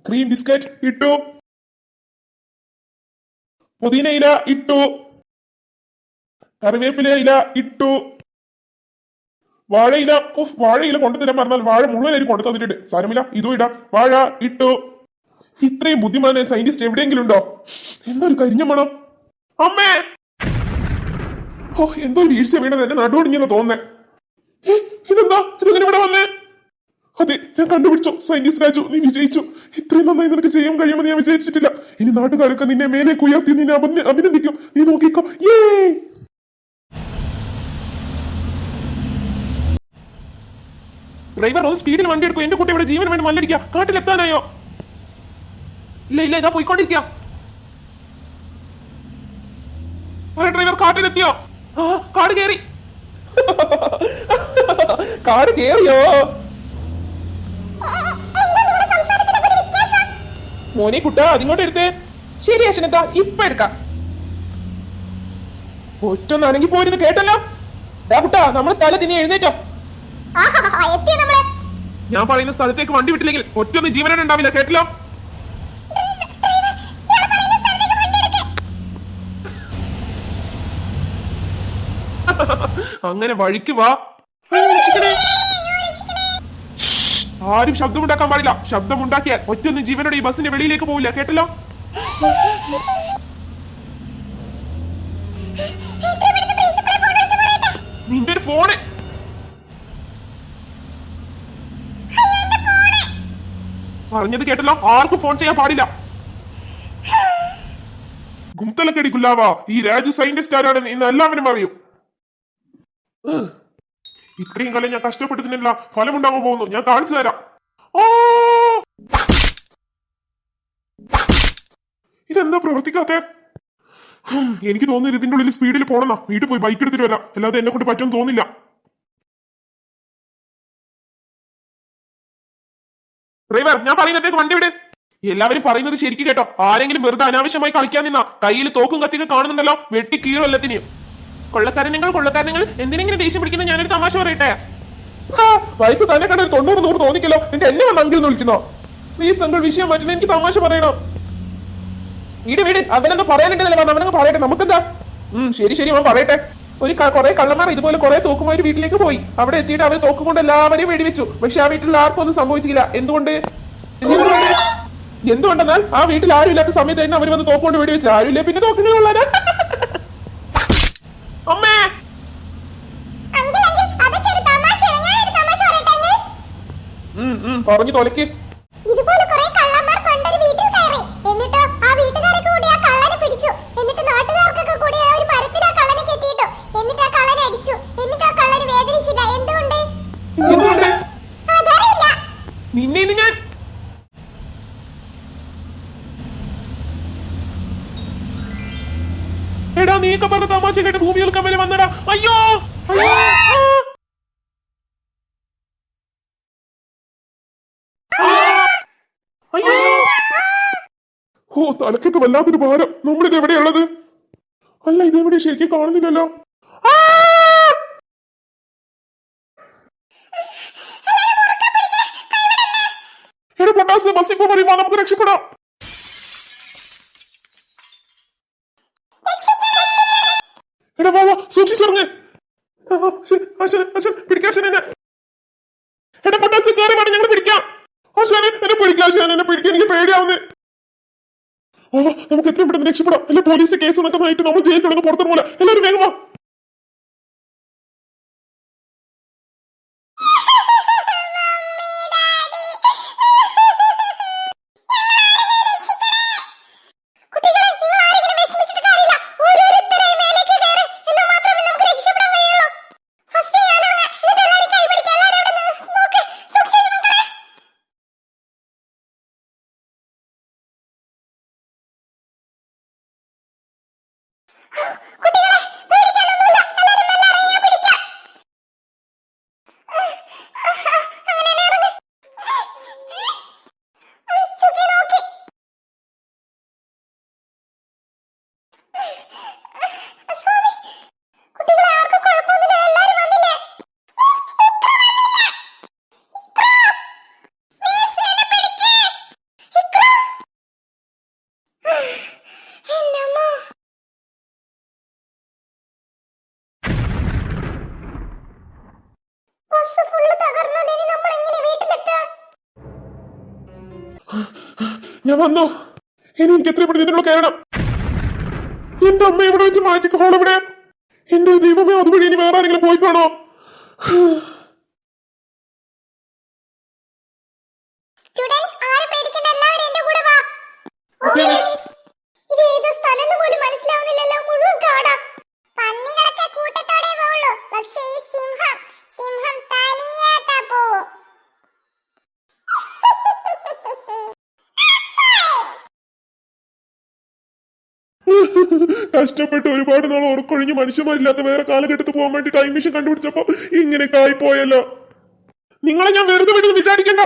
Cream biscuit ഇട്ടു, പുതിന ഇല ഇട്ടു, കറിവേപ്പില ഇല ഇട്ടു, വാഴയില. വാഴയില കൊണ്ടുതരാൻ പറഞ്ഞാൽ വാഴ മുഴുവൻ കൊണ്ടു തന്നിട്ടുണ്ട്. സാരമില്ല, ഇതും ഇടാം. വാഴ ഇട്ടു. ഇത്രയും ബുദ്ധിമാനായ സയന്റിസ്റ്റ് എവിടെയെങ്കിലും ഉണ്ടോ? എന്തൊരു കരിഞ്ഞ മണം. അമ്മേ, എന്തോ വീഴ്ച വീണത് എന്നെ നടുവൊടിഞ്ഞെന്ന് തോന്നേ. ഇതെന്താ ഇതെങ്ങനെ ഇവിടെ വന്നേ? അതെ, ഞാൻ കണ്ടുപിടിച്ചു. സയന്റിസ്റ്റ് രാജു, നീ വിജയിച്ചു. ഇത്രയും നന്നായി നിനക്ക് ചെയ്യാൻ കഴിയുമെന്ന് ഞാൻ വിചാരിച്ചിട്ടില്ല. ഇനി നാട്ടുകാരൊക്കെ നിന്നെ മേലേക്ക് ഉയർത്തി നിന്നെ അഭിനന്ദിക്കും. നീ നോക്കിക്കോ. ഡ്രൈവർ ഒന്ന് സ്പീഡിൽ വണ്ടി എടുക്കും. എന്റെ കുട്ടി ഇവിടെ ജീവൻ വേണ്ടി മല്ലടിക്കുക. കാട്ടിലെത്താനായോ? ഇല്ല ഇല്ല, ഇതാ പോയിക്കൊണ്ടിരിക്കുക. ഡ്രൈവർ കാട്ടിലെത്തിയോ? കാട് കേറി. കാട് കേറിയോ? മോനെ കുട്ടാ, അതിങ്ങോട്ട് എടുത്തേ. ശരി അശ്വനത്താ, ഇപ്പൊ എടുക്കാം. ഒറ്റൊന്നാണെങ്കിൽ പോയിരുന്നു കേട്ടല്ലോ. കുട്ടാ, നമ്മുടെ സ്ഥലത്ത് ഇനി എഴുന്നേറ്റോ. ഞാൻ പറയുന്ന സ്ഥലത്തേക്ക് വണ്ടി വിട്ടില്ലെങ്കിൽ ഒറ്റൊന്നും ജീവനോടെ ഉണ്ടാവില്ല. കേട്ടല്ലോ. അങ്ങനെ വഴിക്ക് വാ. ആരും ശബ്ദമുണ്ടാക്കാൻ പാടില്ല. ശബ്ദമുണ്ടാക്കിയാൽ ഒറ്റൊന്നും ജീവനോടെ ഈ ബസിന്റെ വെളിയിലേക്ക് പോവില്ല. കേട്ടല്ലോ. നിന്റെ ഒരു ഫോണ്. പറഞ്ഞത് കേട്ടല്ലോ. ആർക്കും ഫോൺ ചെയ്യാൻ പാടില്ല. ഗുംതലക്കടി ഗുലാവ, ഈ രാജു സയന്റിസ്റ്റ് ആരാണെന്ന് ഇന്ന് എല്ലാവരും അറിയും. ഇത്രയും കാലം ഞാൻ കഷ്ടപ്പെട്ടതിനെല്ലാം ഫലമുണ്ടാകാൻ പോകുന്നു. ഞാൻ കാണിച്ചു തരാം. ഇതെന്താ പ്രവർത്തിക്കാത്ത? എനിക്ക് തോന്നുന്നത് ഇതിന്റെ ഉള്ളിൽ സ്പീഡിൽ പോണെന്നാ. വീട്ടിൽ പോയി ബൈക്ക് എടുത്തിട്ട് വരാം. അല്ലാതെ എന്നെ കൊണ്ട് പറ്റുമെന്ന് തോന്നില്ല. ഡ്രൈവർ, ഞാൻ പറയുന്നതേക്ക് വണ്ടി വിട്. എല്ലാവരും പറയുന്നത് ശരിക്കും കേട്ടോ. ആരെങ്കിലും വെറുതെ അനാവശ്യമായി കളിക്കാൻ നിന്നാ കയ്യിൽ തോക്കും കത്തിയൊക്കെ കാണുന്നുണ്ടല്ലോ, വെട്ടി കീറും എല്ലാത്തിനെയും. കൊള്ളക്കാരനങ്ങൾ എന്തിനെങ്കിലും ദേഷ്യം പിടിക്കുന്ന ഞാനൊരു തമാശ പറയട്ടെ. വയസ്സ് തന്നെ കണ്ട 90-100 തോന്നിക്കല്ലോ. നിന്റെ എന്നെ വന്ന് അങ്കിൾ എന്ന് വിളിക്കുന്നോ? പ്ലീസ് അങ്കിൾ, വിഷയം മാറ്റുന്ന എനിക്ക് തമാശ പറയണം. വീട് അവനെന്താ പറയാനുണ്ടല്ലോ, അവനങ്ങ് പറയട്ടെ. നമുക്കെന്താ? ശരി അവൻ പറയട്ടെ. കുറെ കള്ളന്മാർ ഇതുപോലെ കുറെ തോക്കുമാര് വീട്ടിലേക്ക് പോയി. അവിടെ എത്തിയിട്ട് അവർ തോക്ക് കൊണ്ട് എല്ലാവരെയും വെടിവെച്ചു. പക്ഷെ ആ വീട്ടിൽ ആർക്കും ഒന്നും സംഭവിച്ചില്ല. എന്തുകൊണ്ടെന്നാൽ ആ വീട്ടിൽ ആരും ഇല്ലാത്ത സമയത്ത് തന്നെ അവർ വന്ന് തോക്ക് കൊണ്ട് വെടിവെച്ചു. ആരുമില്ല, പിന്നെ തോക്കിനെ ഉള്ളത്. അമ്മേ, പറഞ്ഞു തൊലക്ക്. നിന്നെ ഞാൻ എടാ, നീക്ക പറഞ്ഞ തമാശ കേട്ട് ഭൂമി ഉൽക്കാൻ വരെ വന്നടാ. അയ്യോ തലക്കൊക്കെ വല്ലാത്തൊരു ഭാരം. നമ്മളിത് എവിടെയുള്ളത്? അല്ല, ഇതെവിടെ ശരിക്കും കാണുന്നില്ലല്ലോ. എടാ പൊട്ടാസ്, ബസ് ഇപ്പൊ പറയുമ്പോ നമുക്ക് രക്ഷപ്പെടാം. എടാ വാ, സൂക്ഷിച്ചിറങ്ങ്. പിടിക്കാൻ. എടാ പൊട്ടാസ്, കയറി വേണം, ഞങ്ങൾ പിടിക്കാം. എന്നെ പിടിക്കാൻ എനിക്ക് പേടിയാവുന്നേ. നമുക്ക് എത്രയും പെട്ടെന്ന് രക്ഷപ്പെടാം. അല്ലെ പോലീസ് കേസ് നടക്കുന്നതായിട്ട് നമ്മൾ ജയിലിൽ പുറത്തിറങ്ങൂല. എല്ലാവരും വേഗം വാ. ഞാൻ വന്നു. ഇനി എനിക്ക് എത്ര പെട്ടെന്ന് ഇതിനുള്ള കയറണം. എന്റെ അമ്മ എവിടെ വെച്ച് മാജിക് ഹോൾ എവിടെ? എന്റെ ദൈവമേ, അതുവഴി ഇനി വേറെ ആരെങ്കിലും പോയി കാണോ? സ്റ്റുഡന്റ്സ് ആരും പേടിക്കണ്ട, എല്ലാവരും എന്റെ കൂടെ വാ. ഇത് ഏത് സ്ഥലം പോലും മനസ്സിലാവുന്നില്ലല്ലോ, മുഴുവൻ കാടാ. പന്നികളൊക്കെ കൂട്ടത്തോടെ പോവുള്ളൂ, പക്ഷേ ഈ സിംഹം തനിയാത്താ പോവൂ. കഷ്ടപ്പെട്ട് ഒരുപാട് നാൾ ഉറക്കൊഴിഞ്ഞ് മനുഷ്യന്മാരില്ലാത്ത വേറെ കാലഘട്ടത്തിൽ പോകാൻ വേണ്ടി ടൈം മെഷീൻ കണ്ടുപിടിച്ചപ്പോ ഇങ്ങനെയൊക്കെ ആയിപ്പോയല്ലോ. നിങ്ങളെ ഞാൻ വെറുതെ വിടുന്നു വിചാരിക്കണ്ട.